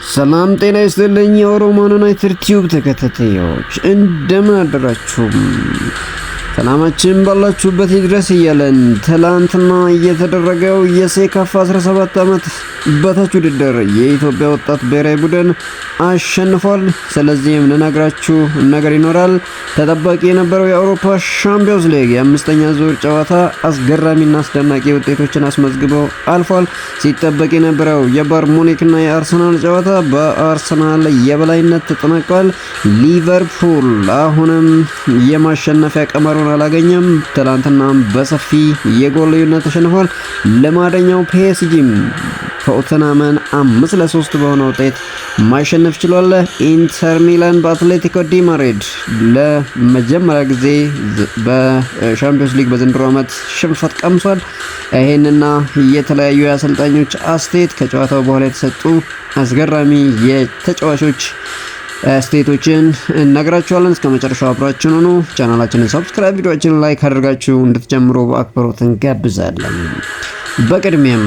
ሰላም ጤና ይስጥልኝ የኦሮሞን ዩናይትድ ቲዩብ ተከታታዮች እንደምን አደራችሁ? ሰላማችን ባላችሁበት ይድረስ እያለን ትላንትና እየተደረገው የሴካፋ 17 ዓመት በታች ውድድር የኢትዮጵያ ወጣት ብሔራዊ ቡድን አሸንፏል። ስለዚህም ልነግራችሁ ነገር ይኖራል። ተጠባቂ የነበረው የአውሮፓ ሻምፒዮንስ ሊግ የአምስተኛ ዙር ጨዋታ አስገራሚና አስደናቂ ውጤቶችን አስመዝግቦ አልፏል። ሲጠበቅ የነበረው የባየር ሙኒክና የአርሰናል ጨዋታ በአርሰናል የበላይነት ተጠናቋል። ሊቨርፑል አሁንም የማሸነፊያ ቀመሩን አላገኘም። ትላንትናም በሰፊ የጎል ልዩነት ተሸንፏል። ለማደኛው ፒኤስጂም ቶተንሃምን 5-3 በሆነ ውጤት ማሸነፍ ችሏል። ኢንተር ሚላን በአትሌቲኮ ዲ ማድሪድ ለመጀመሪያ ጊዜ በሻምፒዮንስ ሊግ በዘንድሮ ዓመት ሽንፈት ቀምሷል። ይሄንና የተለያዩ የአሰልጣኞች አስተያየት ከጨዋታው በኋላ የተሰጡ አስገራሚ የተጫዋቾች አስተያየቶችን እነግራችኋለን። እስከ መጨረሻው አብራችሁን ሁኑ። ቻናላችንን ሰብስክራይብ፣ ቪዲዮአችንን ላይክ አድርጋችሁ እንድትጀምሩ በአክብሮት እንጋብዛለን። በቅድሚያም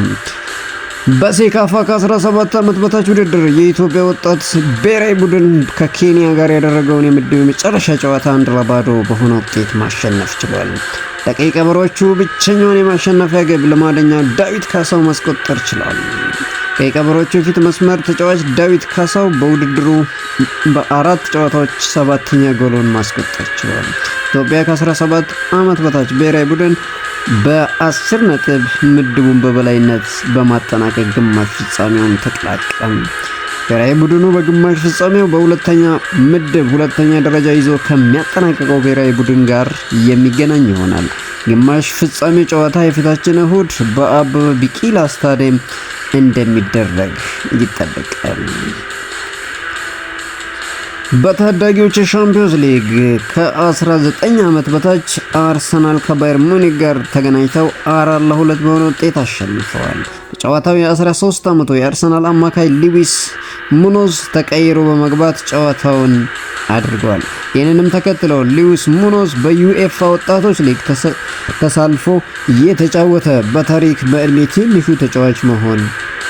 በሴካፋ ከ17 ዓመት በታች ውድድር የኢትዮጵያ ወጣት ብሔራዊ ቡድን ከኬንያ ጋር ያደረገውን የምድብ የመጨረሻ ጨዋታ 1-0 በሆነ ውጤት ማሸነፍ ችሏል። ለቀይ ቀበሮቹ ብቸኛውን የማሸነፊያ ግብ ለማደኛው ዳዊት ካሳው ማስቆጠር ችሏል። ቀይ ቀበሮቹ የፊት መስመር ተጫዋች ዳዊት ካሳው በውድድሩ በአራት ጨዋታዎች 7ኛ ጎሉን ማስቆጠር ችሏል። ኢትዮጵያ ከ17 ዓመት በታች ብሔራዊ ቡድን በ10 ነጥብ ምድቡን በበላይነት በማጠናቀቅ ግማሽ ፍጻሜውን ተቀላቀለ። ብሔራዊ ቡድኑ በግማሽ ፍጻሜው በሁለተኛ ምድብ ሁለተኛ ደረጃ ይዞ ከሚያጠናቀቀው ብሔራዊ ቡድን ጋር የሚገናኝ ይሆናል። ግማሽ ፍጻሜ ጨዋታ የፊታችን እሁድ በአበበ ቢቂላ ስታዲየም እንደሚደረግ ይጠበቃል። በታዳጊዎች የሻምፒዮንስ ሊግ ከ19 ዓመት በታች አርሰናል ከባየር ሙኒክ ጋር ተገናኝተው 4-2 በሆነ ውጤት አሸንፈዋል። ጨዋታው የ13 ዓመቱ የአርሰናል አማካይ ሉዊስ ሙኖዝ ተቀይሮ በመግባት ጨዋታውን አድርጓል። ይህንንም ተከትለው ሉዊስ ሙኖዝ በዩኤፋ ወጣቶች ሊግ ተሳልፎ የተጫወተ በታሪክ በእድሜ ትንሹ ተጫዋች መሆን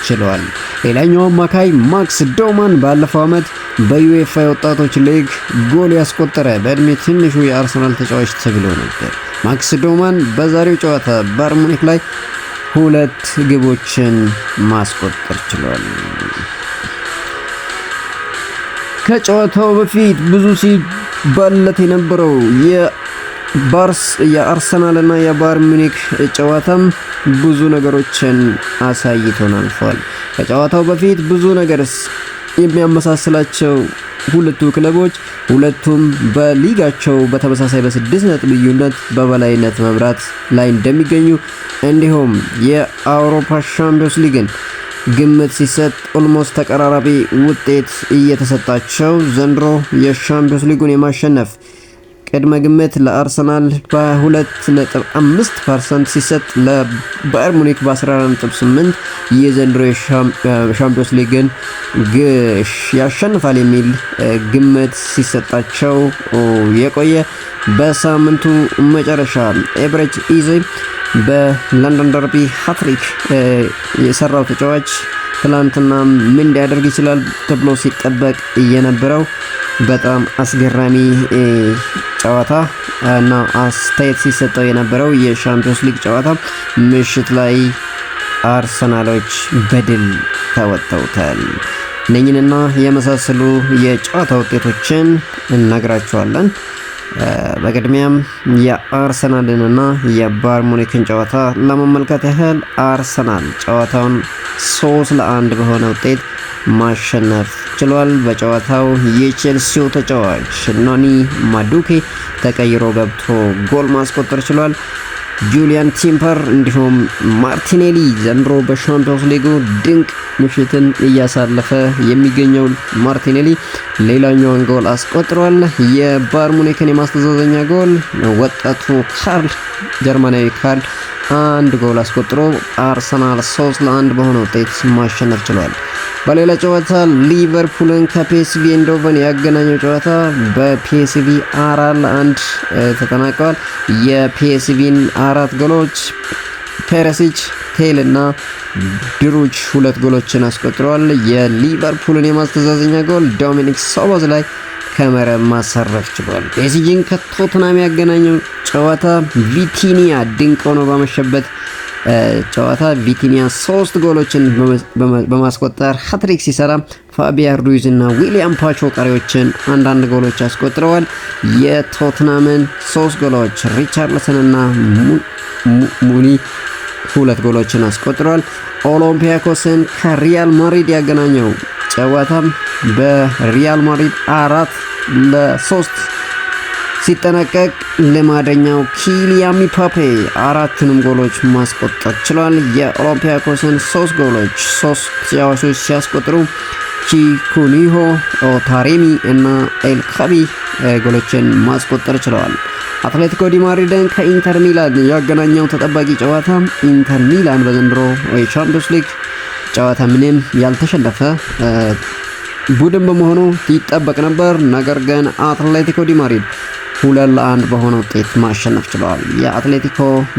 ችሏል። ሌላኛው አማካይ ማክስ ዶማን ባለፈው ዓመት በዩኤፋ የወጣቶች ሊግ ጎል ያስቆጠረ በእድሜ ትንሹ የአርሰናል ተጫዋች ተብሎ ነበር። ማክስ ዶማን በዛሬው ጨዋታ ባየር ሙኒክ ላይ 2 ግቦችን ማስቆጠር ችሏል። ከጨዋታው በፊት ብዙ ሲባለት የነበረው የአርሰናል እና የባየር ሙኒክ ጨዋታም ብዙ ነገሮችን አሳይቶን አልፏል። ከጨዋታው በፊት ብዙ ነገርስ የሚያመሳስላቸው ሁለቱ ክለቦች ሁለቱም በሊጋቸው በተመሳሳይ በ6 ነጥብ ልዩነት በበላይነት መምራት ላይ እንደሚገኙ እንዲሁም የአውሮፓ ሻምፒዮንስ ሊግን ግምት ሲሰጥ ኦልሞስት ተቀራራቢ ውጤት እየተሰጣቸው ዘንድሮ የሻምፒዮንስ ሊጉን የማሸነፍ ቅድመ ግምት ለአርሰናል በ2.5% ሲሰጥ ለባየር ሙኒክ በ14.8 የዘንድሮ የሻምፒዮንስ ሊግን ያሸንፋል የሚል ግምት ሲሰጣቸው የቆየ። በሳምንቱ መጨረሻ ኤቨሬጅ ኢዜ በለንደን ደርቢ ሃትሪክ የሰራው ተጫዋች ትላንትና ምን ሊያደርግ ይችላል ተብሎ ሲጠበቅ የነበረው በጣም አስገራሚ ጨዋታ እና አስተያየት ሲሰጠው የነበረው የሻምፒዮንስ ሊግ ጨዋታ ምሽት ላይ አርሰናሎች በድል ተወጥተውታል። እነኝንና የመሳሰሉ የጨዋታ ውጤቶችን እነግራችኋለን። በቅድሚያም የአርሰናልንና የባየር ሙኒክን ጨዋታ ለመመልከት ያህል አርሰናል ጨዋታውን 3-1 በሆነ ውጤት ማሸነፍ ችሏል። በጨዋታው የቼልሲው ተጫዋች ኖኒ ማዱኬ ተቀይሮ ገብቶ ጎል ማስቆጠር ችሏል። ጁሊያን ቲምፐር እንዲሁም ማርቲኔሊ ዘንድሮ በሻምፒዮንስ ሊጉ ድንቅ ምሽትን እያሳለፈ የሚገኘው ማርቲኔሊ ሌላኛውን ጎል አስቆጥሯል። የባየር ሙኒክን የማስተዛዘኛ ጎል ወጣቱ ጀርመናዊ ካርል 1 ጎል አስቆጥሮ አርሰናል 3-1 በሆነ ውጤት ማሸነፍ ችሏል። በሌላ ጨዋታ ሊቨርፑልን ከፒኤስቪ ኤንዶቨን ያገናኘው ጨዋታ በፒኤስቪ 4-1 ተጠናቋል። የፒኤስቪን 4 ጎሎች ፔሪሲች ቴል እና ድሩጅ 2 ጎሎችን አስቆጥረዋል። የሊቨርፑልን የማስተዛዘኛ ጎል ዶሚኒክ ሶቦዝ ላይ ከመረብ ማሳረፍ ችሏል። ፔሲጂን ከቶትናም ያገናኘው ጨዋታ ቪቲኒያ ድንቅ ሆኖ ባመሸበት ጨዋታ ቪቲኒያ 3 ጎሎችን በማስቆጠር ሃትሪክ ሲሰራ ፋቢያን ሩይዝ እና ዊሊያም ፓቾ ቀሪዎችን አንዳንድ ጎሎች አስቆጥረዋል። የቶትናምን 3 ጎሎች ሪቻርልሰን እና ሙኒ 2 ጎሎችን አስቆጥረዋል። ኦሎምፒያኮስን ከሪያል ማድሪድ ያገናኘው ጨዋታም በሪያል ማድሪድ 4-3 ሲጠናቀቅ ልማደኛው ኪሊያን ምባፔ 4ንም ጎሎች ማስቆጠር ችሏል። የኦሎምፒያኮስን 3 ጎሎች 3 ተጫዋቾች ሲያስቆጥሩ ቺኩኒሆ፣ ኦታሬሚ እና ኤልካቢ ጎሎችን ማስቆጠር ችለዋል። አትሌቲኮ ዲ ማድሪድን ከኢንተር ሚላን ያገናኘው ተጠባቂ ጨዋታ ኢንተር ሚላን በዘንድሮ የቻምፒዮንስ ሊግ ጨዋታ ምንም ያልተሸነፈ ቡድን በመሆኑ ይጠበቅ ነበር። ነገር ግን አትሌቲኮ ዲ ማድሪድ 2-1 በሆነ ውጤት ማሸነፍ ችለዋል። የአትሌቲኮ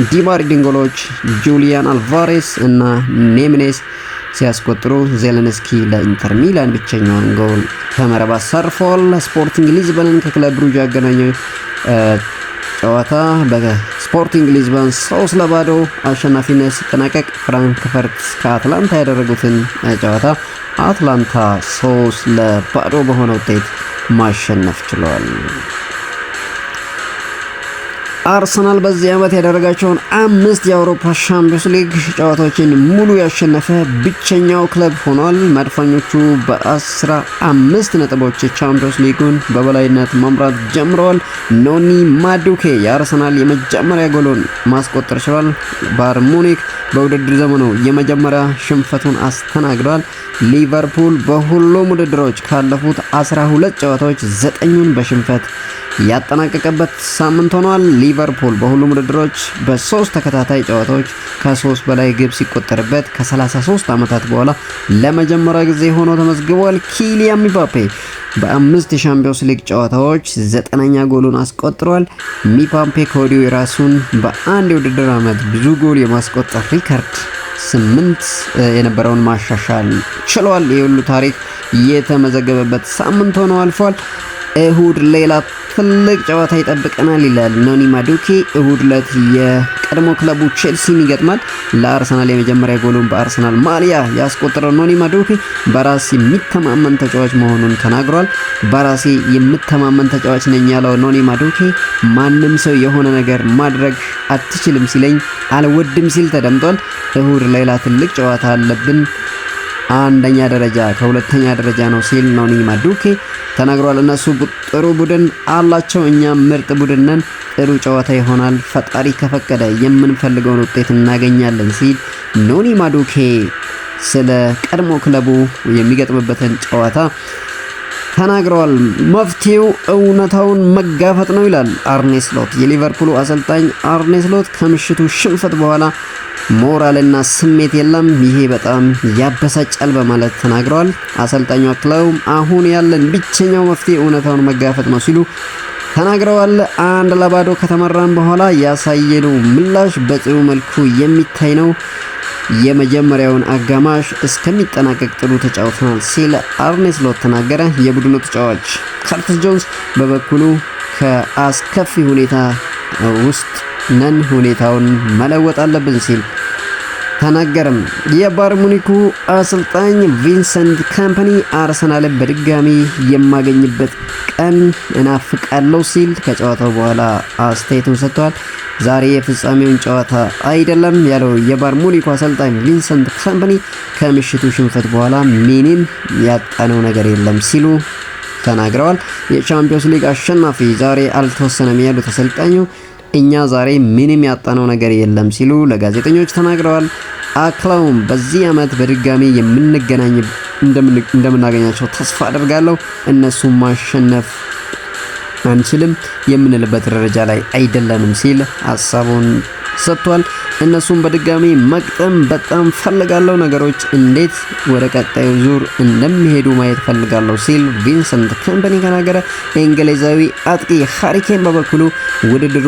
ዲ ማድሪድን ጎሎች ጁሊያን አልቫሬስ እና ኔምኔስ ሲያስቆጥሩ ዜሌንስኪ ለኢንተር ሚላን ብቸኛውን ጎል ከመረብ አሳርፈዋል። ስፖርቲንግ ሊዝበንን ከክለብ ብሩጅ ያገናኘው ጨዋታ በስፖርቲንግ ሊዝበን 3-0 አሸናፊነት ሲጠናቀቅ ፍራንክፈርት ከአትላንታ ያደረጉትን ጨዋታ አትላንታ 3-0 በሆነ ውጤት ማሸነፍ ችሏል። አርሰናል በዚህ ዓመት ያደረጋቸውን 5 የአውሮፓ ሻምፒዮንስ ሊግ ጨዋታዎችን ሙሉ ያሸነፈ ብቸኛው ክለብ ሆኗል። መድፈኞቹ በ15 ነጥቦች ቻምፒዮንስ ሊጉን በበላይነት መምራት ጀምረዋል። ኖኒ ማዱኬ የአርሰናል የመጀመሪያ ጎሉን ማስቆጠር ችሏል። ባየር ሙኒክ በውድድር ዘመኑ የመጀመሪያ ሽንፈቱን አስተናግዷል። ሊቨርፑል በሁሉም ውድድሮች ካለፉት 12 ጨዋታዎች 9ን በሽንፈት ያጠናቀቀበት ሳምንት ሆኗል። ሊቨርፑል በሁሉም ውድድሮች በ3 ተከታታይ ጨዋታዎች ከ3 በላይ ግብ ሲቆጠርበት ከ33 ዓመታት በኋላ ለመጀመሪያ ጊዜ ሆኖ ተመዝግቧል። ኪሊያን ምባፔ በ5 የሻምፒዮንስ ሊግ ጨዋታዎች 9ኛ ጎሉን አስቆጥሯል። ምባፔ ከወዲሁ የራሱን በአንድ የውድድር ዓመት ብዙ ጎል የማስቆጠር ሪከርድ 8 የነበረውን ማሻሻል ችሏል። የሁሉ ታሪክ የተመዘገበበት ሳምንት ሆኖ አልፏል። እሁድ ሌላ ትልቅ ጨዋታ ይጠብቀናል ይላል ኖኒ ማዱኬ። እሁድ ዕለት የቀድሞ ክለቡ ቼልሲን ይገጥማል። ለአርሰናል የመጀመሪያ ጎሉን በአርሰናል ማሊያ ያስቆጠረው ኖኒ ማዱኬ በራስ የሚተማመን ተጫዋች መሆኑን ተናግሯል። በራሴ የምተማመን ተጫዋች ነኝ ያለው ኖኒ ማዱኬ ማንም ሰው የሆነ ነገር ማድረግ አትችልም ሲለኝ አልወድም ሲል ተደምጧል። እሁድ ሌላ ትልቅ ጨዋታ አለብን፣ አንደኛ ደረጃ ከሁለተኛ ደረጃ ነው ሲል ኖኒ ማዱኬ ተናግሯል። እነሱ ጥሩ ቡድን አላቸው፣ እኛም ምርጥ ቡድን ነን። ጥሩ ጨዋታ ይሆናል፣ ፈጣሪ ከፈቀደ የምንፈልገውን ውጤት እናገኛለን ሲል ኖኒ ማዱኬ ስለ ቀድሞ ክለቡ የሚገጥምበትን ጨዋታ ተናግረዋል። መፍትሄው እውነታውን መጋፈጥ ነው ይላል አርኔ ስሎት። የሊቨርፑሉ አሰልጣኝ አርኔ ስሎት ከምሽቱ ሽንፈት በኋላ ሞራልና ስሜት የለም፣ ይሄ በጣም ያበሳጫል በማለት ተናግረዋል። አሰልጣኙ አክለውም አሁን ያለን ብቸኛው መፍትሄ እውነታውን መጋፈጥ ነው ሲሉ ተናግረዋል። 1-0 ከተመራን በኋላ ያሳየነው ምላሽ በጥሩ መልኩ የሚታይ ነው። የመጀመሪያውን አጋማሽ እስከሚጠናቀቅ ጥሩ ተጫውተናል ሲል አርኔ ስሎት ተናገረ። የቡድኑ ተጫዋች ካርተስ ጆንስ በበኩሉ ከአስከፊ ሁኔታ ውስጥ ነን፣ ሁኔታውን መለወጥ አለብን ሲል ተናገረም። የባየር ሙኒኩ አሰልጣኝ ቪንሰንት ካምፓኒ አርሰናልን በድጋሚ የማገኝበት ቀን እናፍቃለሁ ሲል ከጨዋታው በኋላ አስተያየቱን ሰጥቷል። ዛሬ የፍጻሜውን ጨዋታ አይደለም ያለው የባየር ሙኒኩ አሰልጣኝ ቪንሰንት ካምፓኒ ከምሽቱ ሽንፈት በኋላ ምንም ያጣነው ነገር የለም ሲሉ ተናግረዋል። የቻምፒዮንስ ሊግ አሸናፊ ዛሬ አልተወሰነም ያሉት አሰልጣኙ እኛ ዛሬ ምንም ያጣነው ነገር የለም ሲሉ ለጋዜጠኞች ተናግረዋል። አክለውም በዚህ ዓመት በድጋሚ እንደምናገኛቸው ተስፋ አደርጋለሁ፣ እነሱ ማሸነፍ አንችልም የምንልበት ደረጃ ላይ አይደለንም ሲል ሀሳቡን ሰጥቷል። እነሱም በድጋሚ መቅጠም በጣም ፈልጋለሁ፣ ነገሮች እንዴት ወደ ቀጣዩ ዙር እንደሚሄዱ ማየት ፈልጋለሁ ሲል ቪንሰንት ኮምፓኒ ተናገረ። እንግሊዛዊ አጥቂ ሃሪ ኬን በበኩሉ ውድድሩ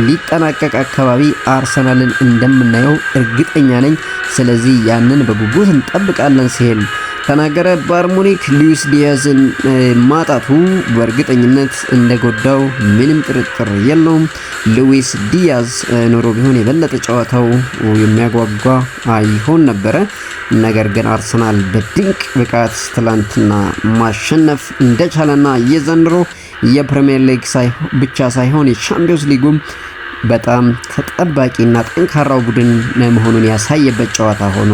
ሊጠናቀቅ አካባቢ አርሰናልን እንደምናየው እርግጠኛ ነኝ፣ ስለዚህ ያንን በጉጉት እንጠብቃለን ሲል ተናገረ። ባየር ሙኒክ ሉዊስ ዲያዝን ማጣቱ በእርግጠኝነት እንደጎዳው ምንም ጥርጥር የለውም። ሉዊስ ዲያዝ ኖሮ ቢሆን የበለጠ ጨዋታው የሚያጓጓ ይሆን ነበረ። ነገር ግን አርሰናል በድንቅ ብቃት ትላንትና ማሸነፍ እንደቻለና የዘንድሮ የፕሪሚየር ሊግ ብቻ ሳይሆን የቻምፒዮንስ ሊጉም በጣም ተጠባቂና ጠንካራው ቡድን መሆኑን ያሳየበት ጨዋታ ሆኖ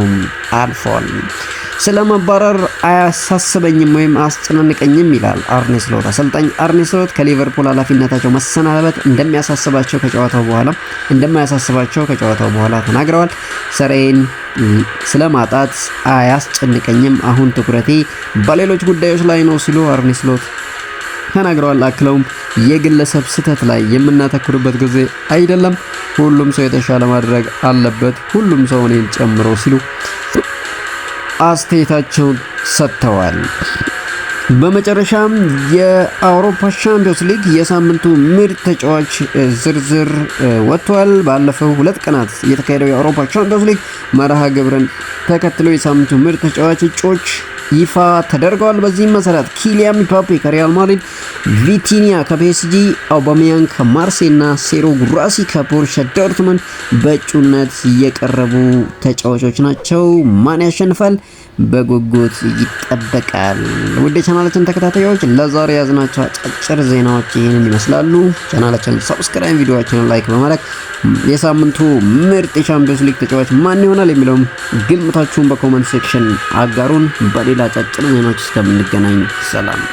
አልፏል። ስለመባረር አያሳስበኝም ወይም አያስጨንቀኝም ይላል አርኔ ስሎት። አሰልጣኝ አርኔ ስሎት ከሊቨርፑል ኃላፊነታቸው መሰናበት እንደማያሳስባቸው ከጨዋታው በኋላ ተናግረዋል። ሰሬን ስለማጣት አያስጨንቀኝም፣ አሁን ትኩረቴ በሌሎች ጉዳዮች ላይ ነው ሲሉ አርኔ ስሎት ተናግረዋል። አክለውም የግለሰብ ስህተት ላይ የምናተኩርበት ጊዜ አይደለም፣ ሁሉም ሰው የተሻለ ማድረግ አለበት፣ ሁሉም ሰው እኔን ጨምሮ ሲሉ አስተያየታቸውን ሰጥተዋል። በመጨረሻም የአውሮፓ ቻምፒዮንስ ሊግ የሳምንቱ ምርጥ ተጫዋች ዝርዝር ወጥቷል። ባለፈው 2 ቀናት የተካሄደው የአውሮፓ ቻምፒዮንስ ሊግ መርሃ ግብርን ተከትሎ የሳምንቱ ምርጥ ተጫዋች እጩዎች ይፋ ተደርገዋል። በዚህም መሰረት ኪሊያን ምባፔ ከሪያል ማድሪድ፣ ቪቲኒያ ከፒኤስጂ፣ አውባሜያንግ ከማርሴይ እና ሴሮ ጉራሲ ከቦሩሲያ ዶርትመንድ በእጩነት የቀረቡ ተጫዋቾች ናቸው። ማን ያሸንፋል? በጉጉት ይጠበቃል። ውድ ቻናላችን ተከታታዮች ለዛሬ ያዝናቸው አጫጭር ዜናዎች ይህንን ይመስላሉ። ቻናላችንን ሰብስክራይብ፣ ቪዲዮአችንን ላይክ በማድረግ የሳምንቱ ምርጥ የቻምፒዮንስ ሊግ ተጫዋች ማን ይሆናል የሚለውም ግምታችሁን በኮሜንት ሴክሽን አጋሩን። በሌላ አጫጭር ዜናዎች እስከምንገናኝ ሰላም።